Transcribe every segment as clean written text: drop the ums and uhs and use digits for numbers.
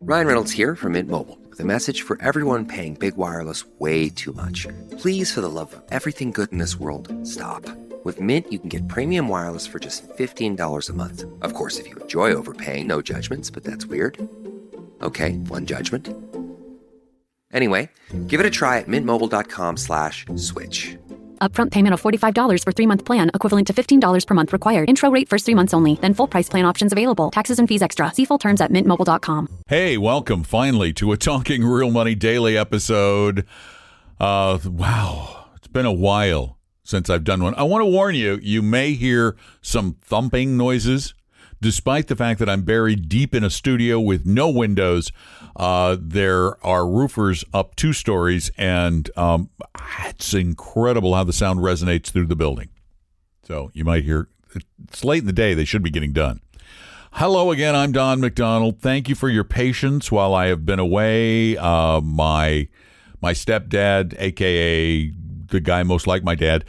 Ryan Reynolds here from Mint Mobile with a message for everyone paying big wireless way too much. Please, for the love of everything good in this world, stop. With Mint, you can get premium wireless for just $15 a month. Of course, if you enjoy overpaying, no judgments, but that's weird. Okay, one judgment. Anyway, give it a try at mintmobile.com/switch. Upfront payment of $45 for 3-month plan, equivalent to $15 per month required. Intro rate first 3 months only, then full price plan options available. Taxes and fees extra. See full terms at mintmobile.com. Hey, welcome finally to a Talking Real Money Daily episode. Wow, it's been a while since I've done one. I want to warn you, you may hear some thumping noises. Despite the fact that I'm buried deep in a studio with no windows, there are roofers up 2 stories, and it's incredible how the sound resonates through the building. So you might hear, it's late in the day, they should be getting done. Hello again, I'm Don McDonald. Thank you for your patience while I have been away. My stepdad, a.k.a. the guy most like my dad,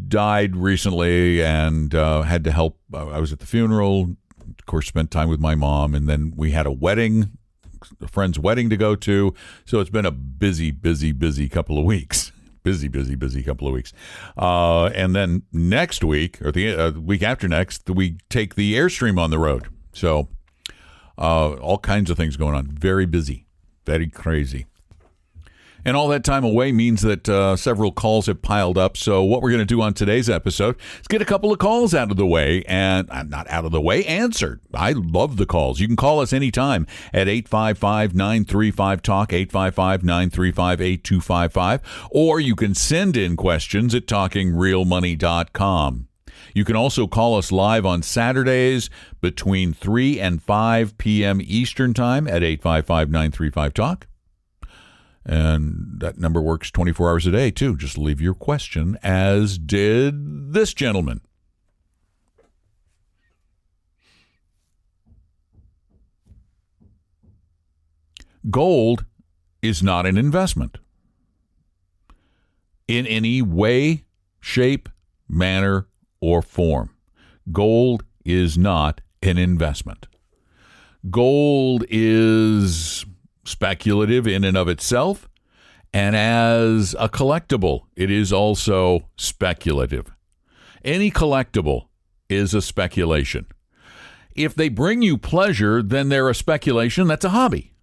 died recently and had to help. I was at the funeral, of course, spent time with my mom, and then we had a friend's wedding to go to. So it's been a busy couple of weeks. Busy couple of weeks. And then next week, or the week after next, we take the Airstream on the road. So all kinds of things going on. Very busy. Very crazy. And all that time away means that several calls have piled up. So what we're going to do on today's episode is get a couple of calls out of the way, and not out of the way, answered. I love the calls. You can call us anytime at 855-935-TALK, 855-935-8255, or you can send in questions at talkingrealmoney.com. You can also call us live on Saturdays between 3 and 5 p.m. Eastern Time at 855-935-TALK. And that number works 24 hours a day, too. Just leave your question, as did this gentleman. Gold is not an investment in any way, shape, manner, or form. Gold is not an investment. Gold is speculative in and of itself, and as a collectible, it is also speculative. Any collectible is a speculation. If they bring you pleasure, then they're a speculation. That's a hobby.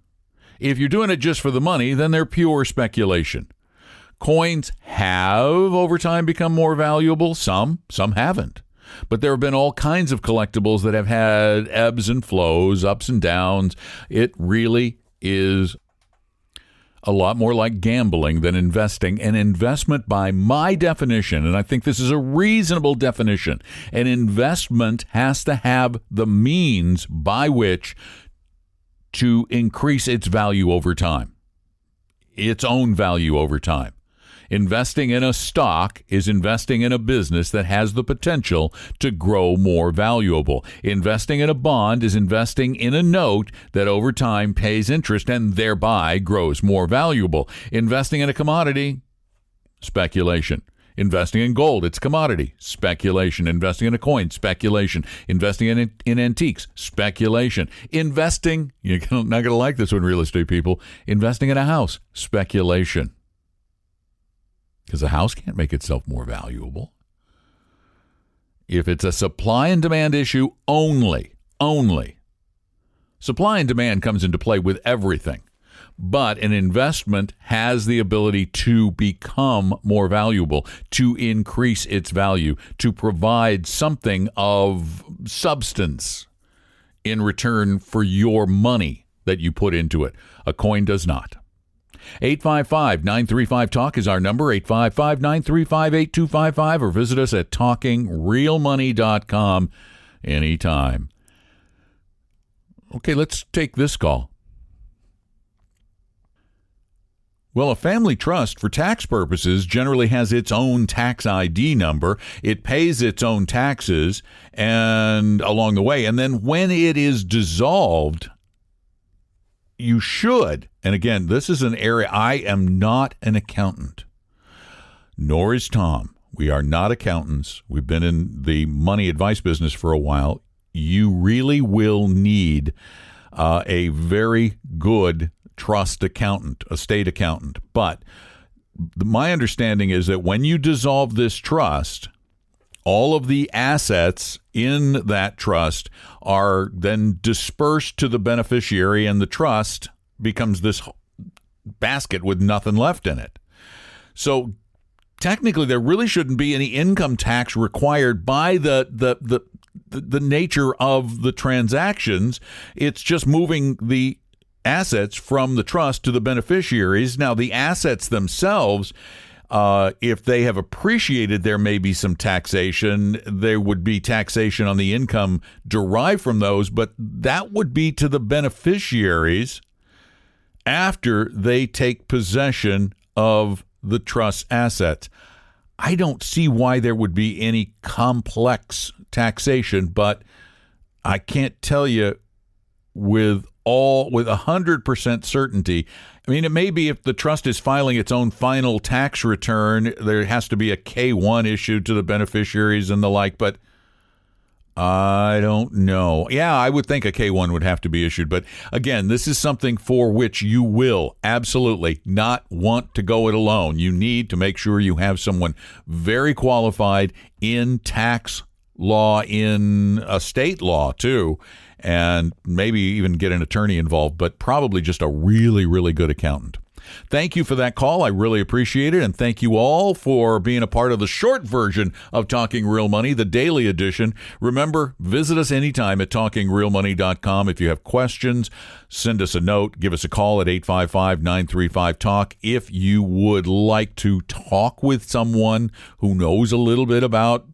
If you're doing it just for the money, then they're pure speculation. Coins have, over time, become more valuable. Some haven't. But there have been all kinds of collectibles that have had ebbs and flows, ups and downs. It really is a lot more like gambling than investing. An investment, by my definition, and I think this is a reasonable definition, an investment has to have the means by which to increase its value over time, its own value over time. Investing in a stock is investing in a business that has the potential to grow more valuable. Investing in a bond is investing in a note that over time pays interest and thereby grows more valuable. Investing in a commodity, speculation. Investing in gold, it's commodity, speculation. Investing in a coin, speculation. Investing in antiques, speculation. Investing, you're not going to like this one, real estate people, investing in a house, speculation. Because a house can't make itself more valuable. If it's a supply and demand issue only. Supply and demand comes into play with everything. But an investment has the ability to become more valuable, to increase its value, to provide something of substance in return for your money that you put into it. A coin does not. 855-935-TALK is our number, 855-935-8255, or visit us at talkingrealmoney.com anytime. Okay, let's take this call. Well, a family trust for tax purposes generally has its own tax ID number. It pays its own taxes and along the way. And then when it is dissolved, you should, and again, this is an area, I am not an accountant, nor is Tom. We are not accountants. We've been in the money advice business for a while. You really will need a very good trust accountant, estate accountant. But my understanding is that when you dissolve this trust, all of the assets in that trust are then dispersed to the beneficiary, and the trust becomes this basket with nothing left in it. So technically, there really shouldn't be any income tax required by the nature of the transactions. It's just moving the assets from the trust to the beneficiaries. Now, the assets themselves, if they have appreciated, there may be some taxation. There would be taxation on the income derived from those, but that would be to the beneficiaries after they take possession of the trust assets. I don't see why there would be any complex taxation, but I can't tell you with 100% certainty. I mean, it may be if the trust is filing its own final tax return, there has to be a K-1 issued to the beneficiaries and the like, but I don't know. Yeah, I would think a K-1 would have to be issued. But again, this is something for which you will absolutely not want to go it alone. You need to make sure you have someone very qualified in tax law, in estate law too, and maybe even get an attorney involved, but probably just a really, really good accountant. Thank you for that call. I really appreciate it. And thank you all for being a part of the short version of Talking Real Money, the daily edition. Remember, visit us anytime at talkingrealmoney.com. If you have questions, send us a note. Give us a call at 855-935-TALK. If you would like to talk with someone who knows a little bit about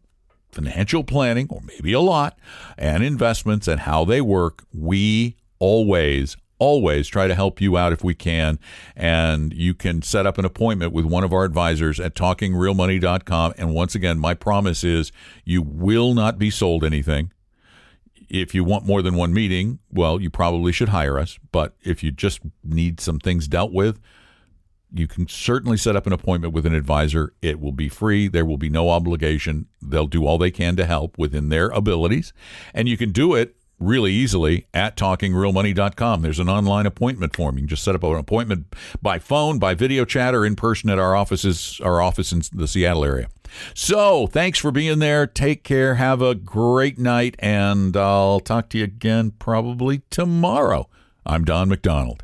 financial planning, or maybe a lot, and investments and how they work, we always try to help you out if we can. And you can set up an appointment with one of our advisors at talkingrealmoney.com. And once again, my promise is you will not be sold anything. If you want more than one meeting, well, you probably should hire us. But if you just need some things dealt with, you can certainly set up an appointment with an advisor. It will be free. There will be no obligation. They'll do all they can to help within their abilities. And you can do it really easily at talkingrealmoney.com. There's an online appointment form. You can just set up an appointment by phone, by video chat, or in person at our office in the Seattle area. So thanks for being there. Take care. Have a great night, and I'll talk to you again probably tomorrow. I'm Don McDonald.